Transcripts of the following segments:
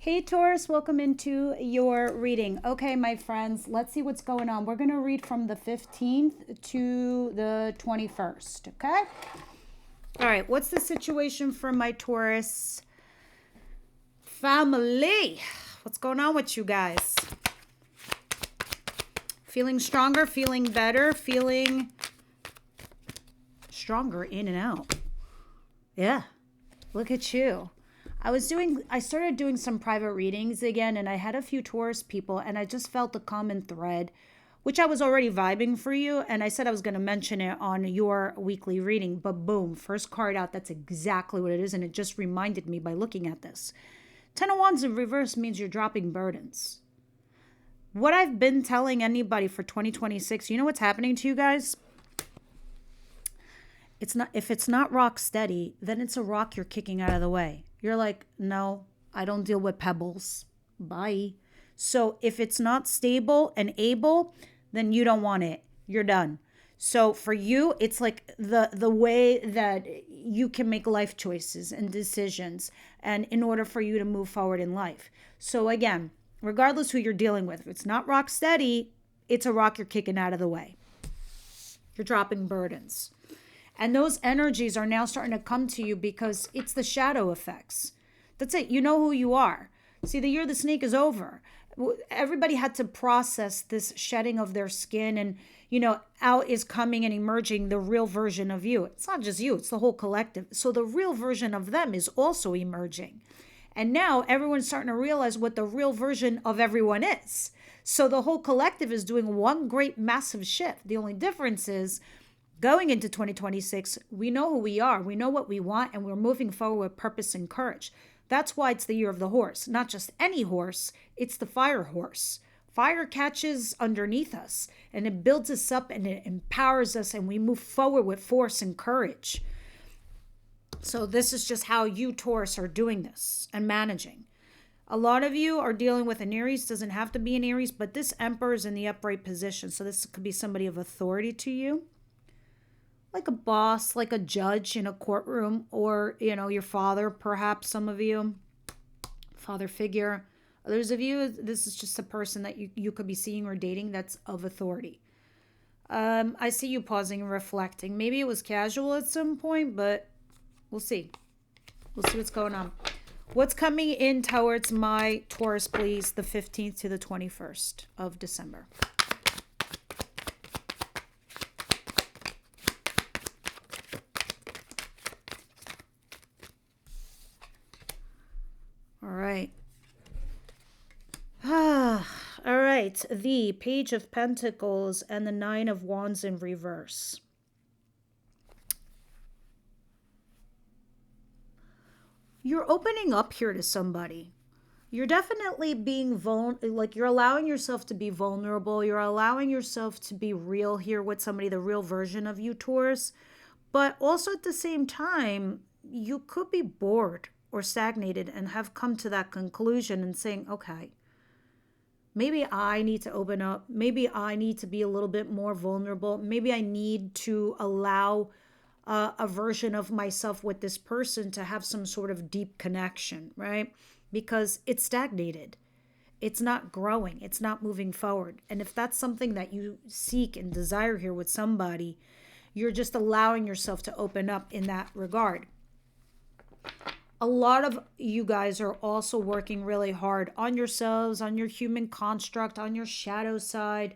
Hey Taurus, welcome into your reading. Okay, my friends, let's see what's going on. We're going to read from the 15th to the 21st, okay? All right, what's the situation for my Taurus family? What's going on with you guys? Feeling stronger, feeling better, feeling stronger in and out. Yeah, look at you. I started doing some private readings again, and I had a few Taurus people, and I just felt the common thread, which I was already vibing for you, and I said I was going to mention it on your weekly reading, but boom, first card out, that's exactly what it is, and it just reminded me by looking at this. Ten of Wands in reverse means you're dropping burdens. What I've been telling anybody for 2026, you know what's happening to you guys? If it's not rock steady, then it's a rock you're kicking out of the way. You're like, no, I don't deal with pebbles. Bye. So if it's not stable and able, then you don't want it. You're done. So for you, it's like the way that you can make life choices and decisions, and in order for you to move forward in life. So again, regardless who you're dealing with, if it's not rock steady, it's a rock you're kicking out of the way. You're dropping burdens. And those energies are now starting to come to you because it's the shadow effects. That's it. You know who you are. See, the year of the snake is over. Everybody had to process this shedding of their skin, and, out is coming and emerging the real version of you. It's not just you, it's the whole collective. So the real version of them is also emerging. And now everyone's starting to realize what the real version of everyone is. So the whole collective is doing one great massive shift. The only difference is, going into 2026, we know who we are, we know what we want, and we're moving forward with purpose and courage. That's why it's the year of the horse. Not just any horse, it's the fire horse. Fire catches underneath us, and it builds us up, and it empowers us, and we move forward with force and courage. So this is just how you, Taurus, are doing this and managing. A lot of you are dealing with an Aries. Doesn't have to be an Aries, but this Emperor is in the upright position, so this could be somebody of authority to you. Like a boss, like a judge in a courtroom, or, your father, perhaps, some of you, father figure. Others of you, this is just a person that you could be seeing or dating that's of authority. I see you pausing and reflecting. Maybe it was casual at some point, but we'll see. We'll see what's going on. What's coming in towards my Taurus, please, the 15th to the 21st of December? All right. All right. The Page of Pentacles and the Nine of Wands in reverse. You're opening up here to somebody. You're definitely being you're allowing yourself to be vulnerable. You're allowing yourself to be real here with somebody, the real version of you, Taurus. But also at the same time, you could be bored or stagnated and have come to that conclusion and saying, okay, maybe I need to open up. Maybe I need to be a little bit more vulnerable. Maybe I need to allow a version of myself with this person to have some sort of deep connection, right? Because it's stagnated. It's not growing. It's not moving forward. And if that's something that you seek and desire here with somebody, you're just allowing yourself to open up in that regard. A lot of you guys are also working really hard on yourselves, on your human construct, on your shadow side,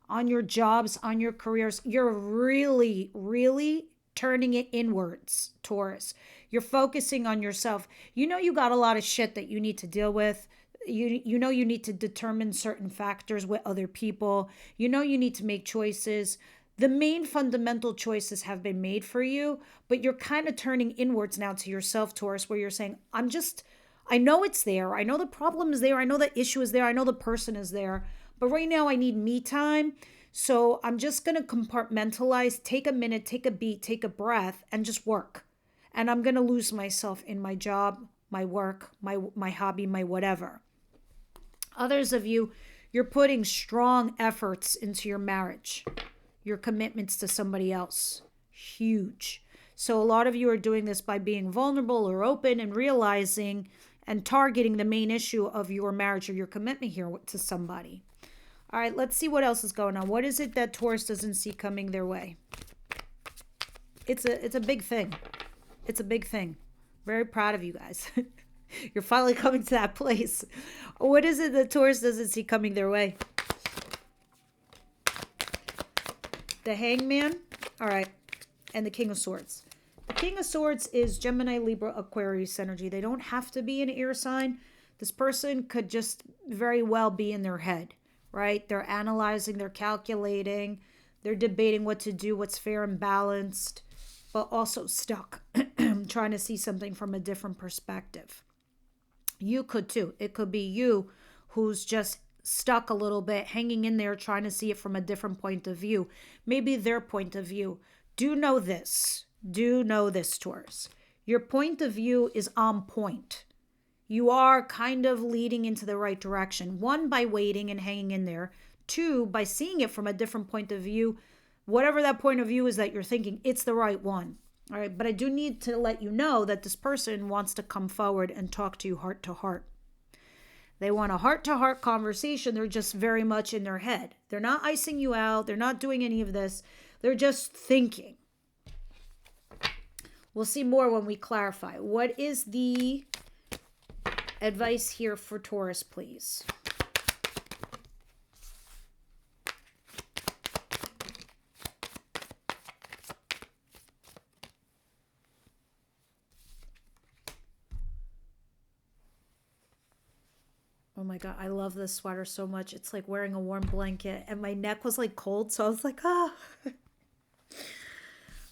on your jobs, on your careers. You're really, really turning it inwards, Taurus. You're focusing on yourself. You know you got a lot of shit that you need to deal with. You know you need to determine certain factors with other people. You know you need to make choices. The main fundamental choices have been made for you, but you're kind of turning inwards now to yourself, Taurus, where you're saying, I know it's there. I know the problem is there. I know the issue is there. I know the person is there. But right now I need me time. So I'm just going to compartmentalize, take a minute, take a beat, take a breath, and just work. And I'm going to lose myself in my job, my work, my hobby, my whatever. Others of you, you're putting strong efforts into your marriage. Your commitments to somebody else. Huge. So a lot of you are doing this by being vulnerable or open and realizing and targeting the main issue of your marriage or your commitment here to somebody. All right, let's see what else is going on. What is it that Taurus doesn't see coming their way? It's a big thing. It's a big thing. Very proud of you guys. You're finally coming to that place. What is it that Taurus doesn't see coming their way? The Hangman. All right. And the King of Swords. The King of Swords is Gemini, Libra, Aquarius energy. They don't have to be an air sign. This person could just very well be in their head, right? They're analyzing, they're calculating, they're debating what to do, what's fair and balanced, but also stuck, trying to see something from a different perspective. You could too. It could be you who's just stuck a little bit, hanging in there, trying to see it from a different point of view. Maybe their point of view. Do know this, Taurus. Your point of view is on point. You are kind of leading into the right direction. One, by waiting and hanging in there. Two, by seeing it from a different point of view. Whatever that point of view is that you're thinking, it's the right one. All right, but I do need to let you know that this person wants to come forward and talk to you heart to heart. They want a heart-to-heart conversation. They're just very much in their head. They're not icing you out. They're not doing any of this. They're just thinking. We'll see more when we clarify. What is the advice here for Taurus, please? Oh my God, I love this sweater so much. It's like wearing a warm blanket and my neck was like cold. So I was like, ah.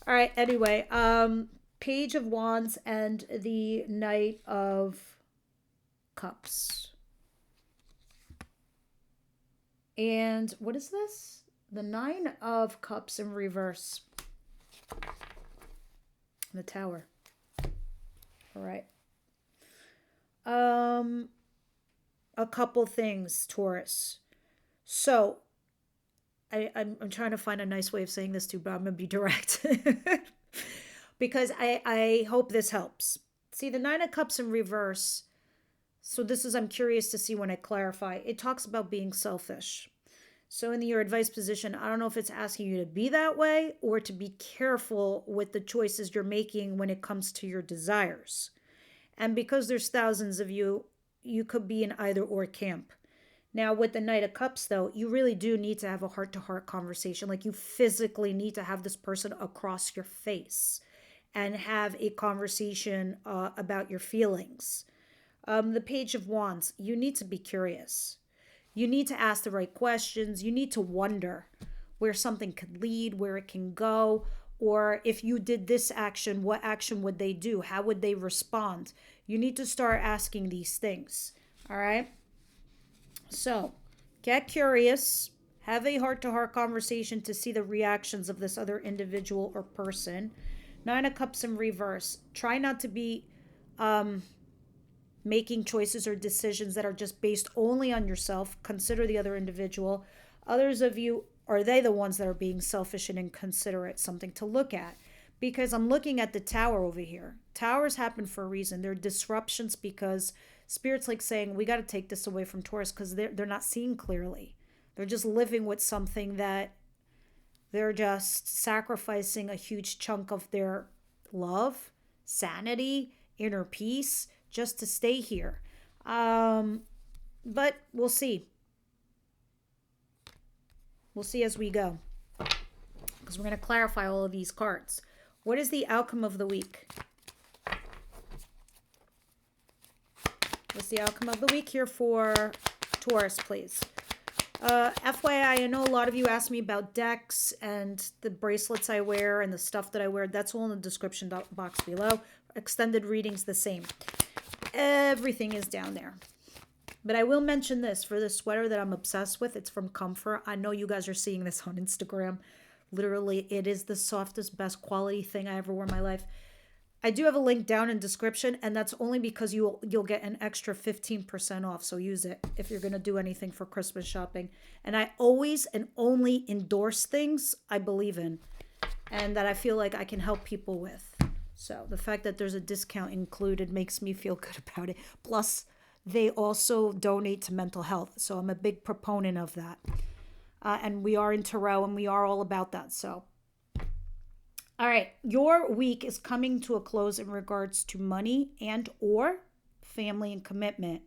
All right. Anyway, Page of Wands and the Knight of Cups. And what is this? The Nine of Cups in reverse. The Tower. All right. A couple things, Taurus. So, I'm trying to find a nice way of saying this too, but I'm going to be direct. Because I hope this helps. See, the Nine of Cups in reverse. So this is, I'm curious to see when I clarify. It talks about being selfish. So in your advice position, I don't know if it's asking you to be that way or to be careful with the choices you're making when it comes to your desires. And because there's thousands of you, you could be in either or camp. Now, with the Knight of Cups, though, you really do need to have a heart-to-heart conversation. Like, you physically need to have this person across your face and have a conversation about your feelings. The Page of Wands, you need to be curious. You need to ask the right questions. You need to wonder where something could lead, where it can go, or if you did this action, what action would they do? How would they respond? You need to start asking these things, all right? So, get curious. Have a heart-to-heart conversation to see the reactions of this other individual or person. Nine of Cups in reverse. Try not to be making choices or decisions that are just based only on yourself. Consider the other individual. Others of you, are they the ones that are being selfish and inconsiderate? Something to look at. Because I'm looking at the Tower over here. Towers happen for a reason. They're disruptions because Spirit's like saying, we got to take this away from Taurus because they're not seeing clearly. They're just living with something that they're just sacrificing a huge chunk of their love, sanity, inner peace, just to stay here. But we'll see. We'll see as we go. Because we're going to clarify all of these cards. What is the outcome of the week? What's the outcome of the week here for Taurus, please? FYI, I know a lot of you asked me about decks and the bracelets I wear and the stuff that I wear. That's all in the description box below. Extended readings, the same. Everything is down there. But I will mention this for the sweater that I'm obsessed with. It's from Comfort. I know you guys are seeing this on Instagram. Literally, it is the softest, best quality thing I ever wore in my life. I do have a link down in description, and that's only because you'll get an extra 15% off. So use it if you're going to do anything for Christmas shopping. And I always and only endorse things I believe in and that I feel like I can help people with. So the fact that there's a discount included makes me feel good about it. Plus, they also donate to mental health. So I'm a big proponent of that. And we are in Tarot and we are all about that. So, all right, your week is coming to a close in regards to money and or family and commitment.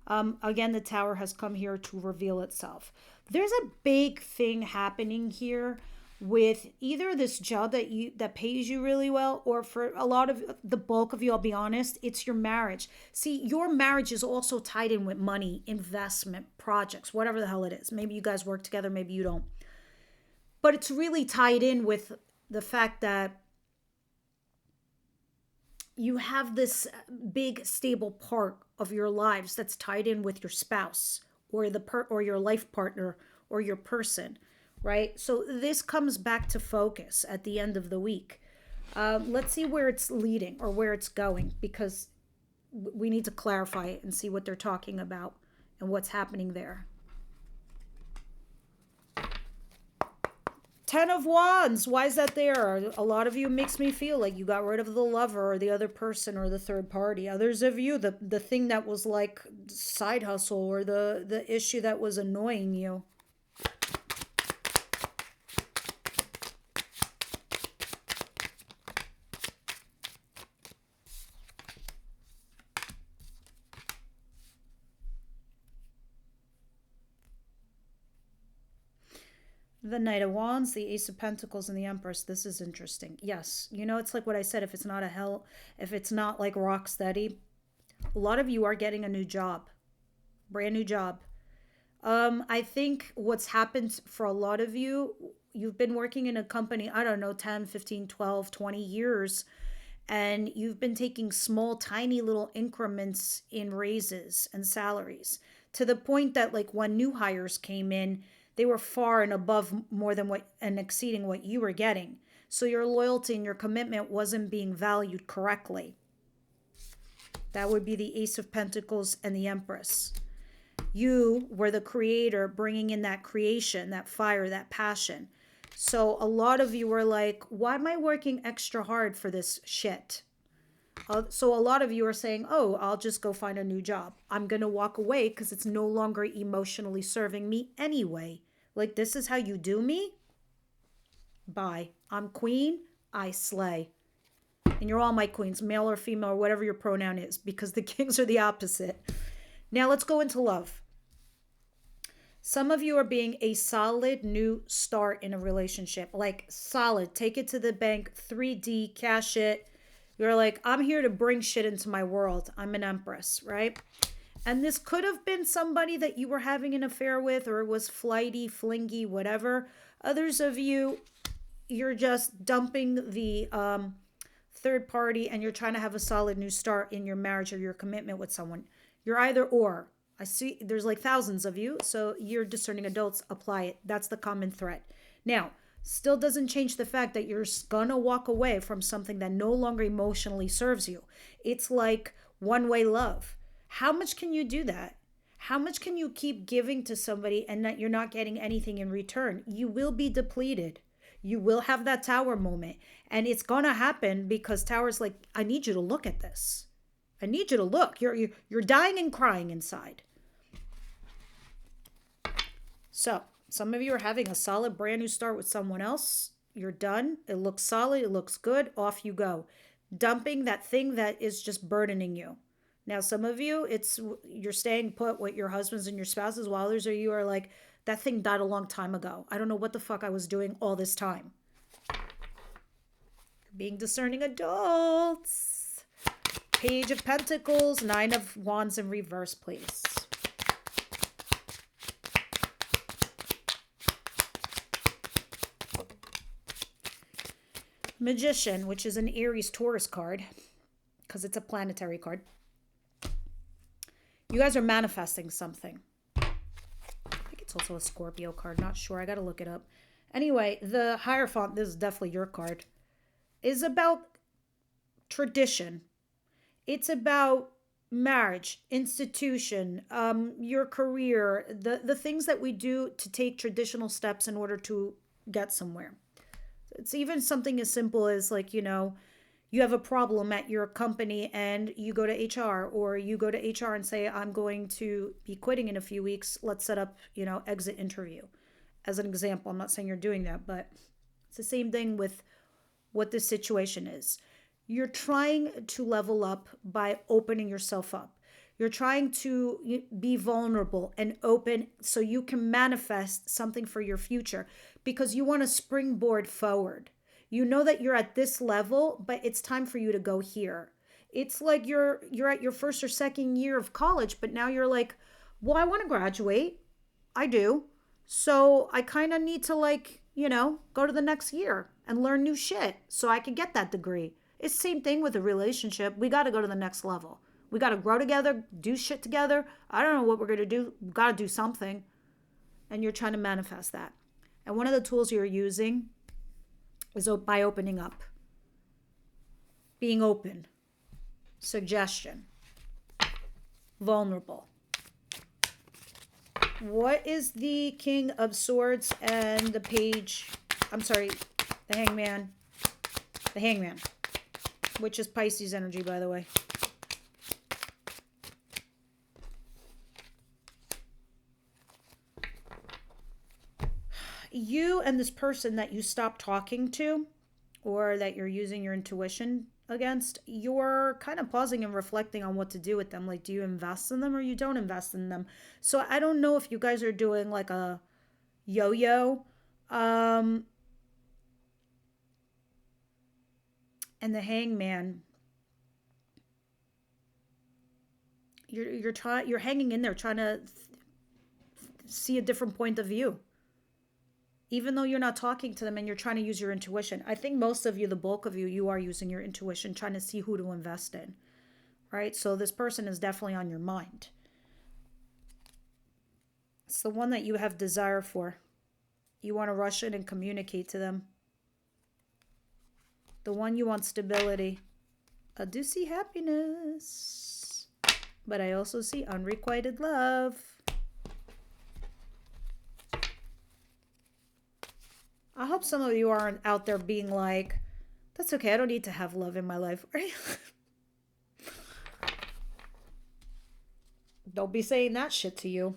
Again, the tower has come here to reveal itself. There's a big thing happening here with either this job that pays you really well, or for a lot of the bulk of you, I'll be honest, it's your marriage. See, your marriage is also tied in with money, investment, projects, whatever the hell it is. Maybe you guys work together, maybe you don't. But it's really tied in with the fact that you have this big stable part of your lives that's tied in with your spouse or or your life partner or your person, right? So this comes back to focus at the end of the week. Let's see where it's leading or where it's going, because we need to clarify it and see what they're talking about and what's happening there. Ten of Wands. Why is that there? A lot of you makes me feel like you got rid of the lover or the other person or the third party. Others of you, the thing that was like side hustle or the issue that was annoying you. The Knight of Wands, the Ace of Pentacles, and the Empress. This is interesting. Yes, it's like what I said. If it's not if it's not like rock steady, a lot of you are getting a new job, brand new job. I think what's happened for a lot of you, you've been working in a company, I don't know, 10, 15, 12, 20 years, and you've been taking small, tiny little increments in raises and salaries to the point that like when new hires came in, they were far and above more than what and exceeding what you were getting. So your loyalty and your commitment wasn't being valued correctly. That would be the Ace of Pentacles and the Empress. You were the creator, bringing in that creation, that fire, that passion. So a lot of you were like, why am I working extra hard for this shit? So a lot of you are saying, oh, I'll just go find a new job. I'm going to walk away because it's no longer emotionally serving me anyway. Like, this is how you do me? Bye. I'm queen. I slay. And you're all my queens, male or female or whatever your pronoun is, because the kings are the opposite. Now let's go into love. Some of you are being a solid new start in a relationship. Like, solid. Take it to the bank, 3D, cash it. You're like, I'm here to bring shit into my world. I'm an empress, right? And this could have been somebody that you were having an affair with, or it was flighty, flingy, whatever. Others of you, you're just dumping the third party and you're trying to have a solid new start in your marriage or your commitment with someone. You're either or. I see there's like thousands of you, so you're discerning adults. Apply it. That's the common thread. Now, still doesn't change the fact that you're gonna walk away from something that no longer emotionally serves you. It's like one-way love. How much can you do that? How much can you keep giving to somebody and that you're not getting anything in return? You will be depleted. You will have that tower moment. And it's gonna happen because Tower's like, I need you to look at this. I need you to look. You're dying and crying inside. So some of you are having a solid brand new start with someone else. You're done. It looks solid. It looks good. Off you go. Dumping that thing that is just burdening you. Now, some of you, you're staying put with your husbands and your spouses, while others of you are like, that thing died a long time ago. I don't know what the fuck I was doing all this time. You're being discerning adults. Page of Pentacles, Nine of Wands in reverse, please. Magician, which is an Aries Taurus card, because it's a planetary card. You guys are manifesting something. I think it's also a Scorpio card. Not sure. I got to look it up. Anyway, the Hierophant, this is definitely your card, is about tradition. It's about marriage, institution, your career, the things that we do to take traditional steps in order to get somewhere. It's even something as simple as like, You have a problem at your company and you go to HR, or you go to HR and say, I'm going to be quitting in a few weeks. Let's set up, exit interview. As an example, I'm not saying you're doing that, but it's the same thing with what this situation is. You're trying to level up by opening yourself up. You're trying to be vulnerable and open so you can manifest something for your future, because you want to springboard forward. You know that you're at this level, but it's time for you to go here. It's like you're at your first or second year of college, but now you're like, well, I want to graduate. I do. So I kind of need to go to the next year and learn new shit so I can get that degree. It's the same thing with a relationship. We got to go to the next level. We got to grow together, do shit together. I don't know what we're going to do. We got to do something. And you're trying to manifest that. And one of the tools you're using is by opening up. Being open. Suggestion. Vulnerable. What is the King of Swords and the Page? I'm sorry, the Hangman. The Hangman. Which is Pisces energy, by the way. You and this person that you stopped talking to, or that you're using your intuition against, you're kind of pausing and reflecting on what to do with them. Like, do you invest in them or you don't invest in them? So I don't know if you guys are doing like a yo-yo. And the Hangman, you're hanging in there trying to see a different point of view. Even though you're not talking to them and you're trying to use your intuition. I think most of you, the bulk of you, you are using your intuition, trying to see who to invest in, right? So this person is definitely on your mind. It's the one that you have desire for. You want to rush in and communicate to them. The one you want stability. I do see happiness, but I also see unrequited love. I hope some of you aren't out there being like, that's okay, I don't need to have love in my life. Don't be saying that shit to you.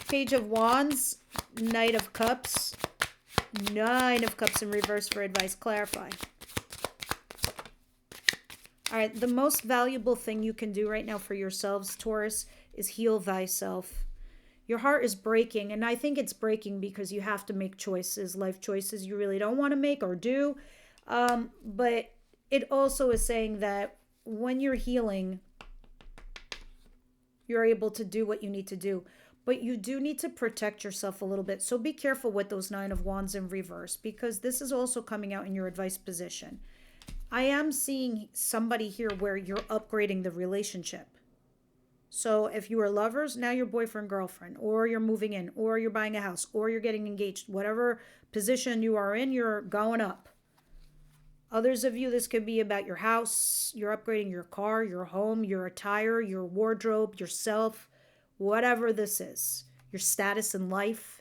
Page of Wands, Knight of Cups, Nine of Cups in reverse for advice. Clarify. All right, the most valuable thing you can do right now for yourselves, Taurus, is heal thyself. Your heart is breaking, and I think it's breaking because you have to make choices, life choices you really don't want to make or do. But it also is saying that when you're healing, you're able to do what you need to do. But you do need to protect yourself a little bit. So be careful with those Nine of Wands in reverse, because this is also coming out in your advice position. I am seeing somebody here where you're upgrading the relationship. So if you are lovers, now you're boyfriend, girlfriend, or you're moving in, or you're buying a house, or you're getting engaged. Whatever position you are in, you're going up. Others of you, this could be about your house. You're upgrading your car, your home, your attire, your wardrobe, yourself, whatever this is. Your status in life.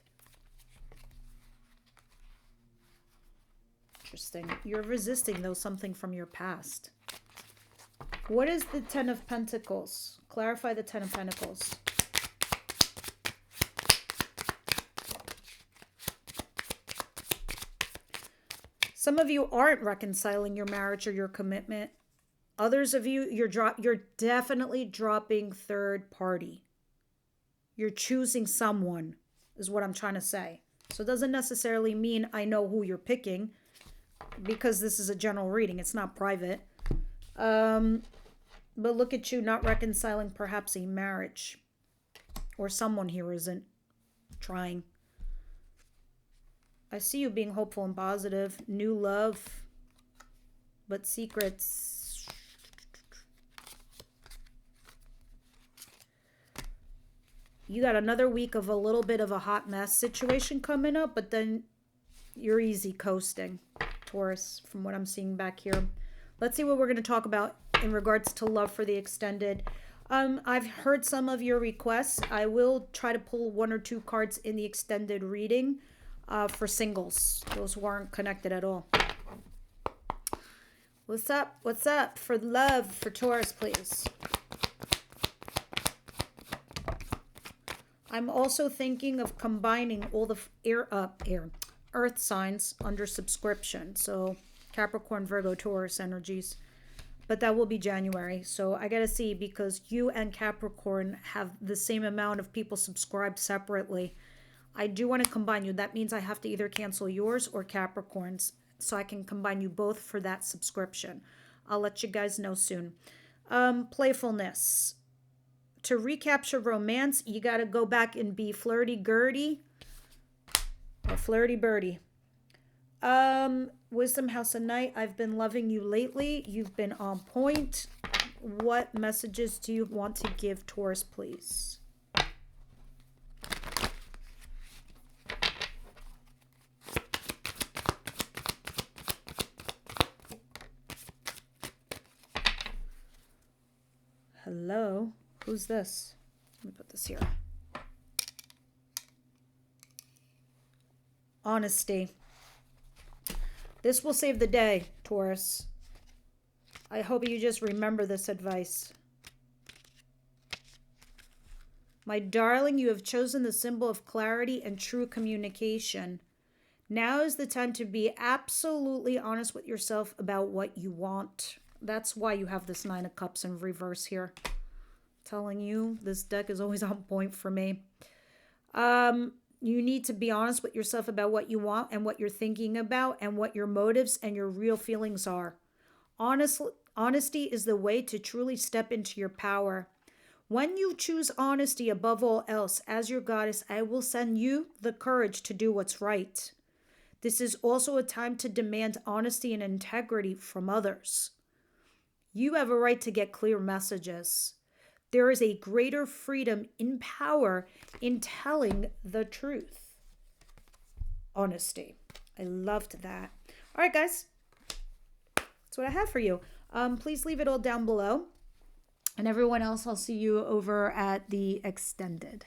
Interesting. You're resisting, though, something from your past. What is the Ten of Pentacles? Clarify the Ten of Pentacles. Some of you aren't reconciling your marriage or your commitment. Others of you, you're definitely dropping third party. You're choosing someone, is what I'm trying to say. So it doesn't necessarily mean I know who you're picking, because this is a general reading. It's not private. But look at you not reconciling perhaps a marriage. Or someone here isn't trying. I see you being hopeful and positive. New love. But secrets. You got another week of a little bit of a hot mess situation coming up. But then you're easy coasting, Taurus, from what I'm seeing back here. Let's see what we're going to talk about in regards to love for the extended. I've heard some of your requests. I will try to pull 1 or 2 cards in the extended reading for singles, those who aren't connected at all. What's up? What's up? For love, for Taurus, please. I'm also thinking of combining all the earth signs under subscription. So Capricorn, Virgo, Taurus energies. But that will be January. So I got to see, because you and Capricorn have the same amount of people subscribed separately. I do want to combine you. That means I have to either cancel yours or Capricorn's, so I can combine you both for that subscription. I'll let you guys know soon. Playfulness. To recapture romance, you got to go back and be flirty-gurdy or flirty-birdie. Wisdom House of Night. I've been loving you lately. You've been on point. What messages do you want to give Taurus, please? Hello? Who's this? Let me put this here. Honesty. This will save the day, Taurus. I hope you just remember this advice. My darling, you have chosen the symbol of clarity and true communication. Now is the time to be absolutely honest with yourself about what you want. That's why you have this Nine of Cups in reverse here. Telling you, this deck is always on point for me. You need to be honest with yourself about what you want and what you're thinking about and what your motives and your real feelings are. Honesty is the way to truly step into your power. When you choose honesty above all else, as your goddess, I will send you the courage to do what's right. This is also a time to demand honesty and integrity from others. You have a right to get clear messages. There is a greater freedom in power in telling the truth. Honesty. I loved that. All right, guys. That's what I have for you. Please leave it all down below. And everyone else, I'll see you over at the extended.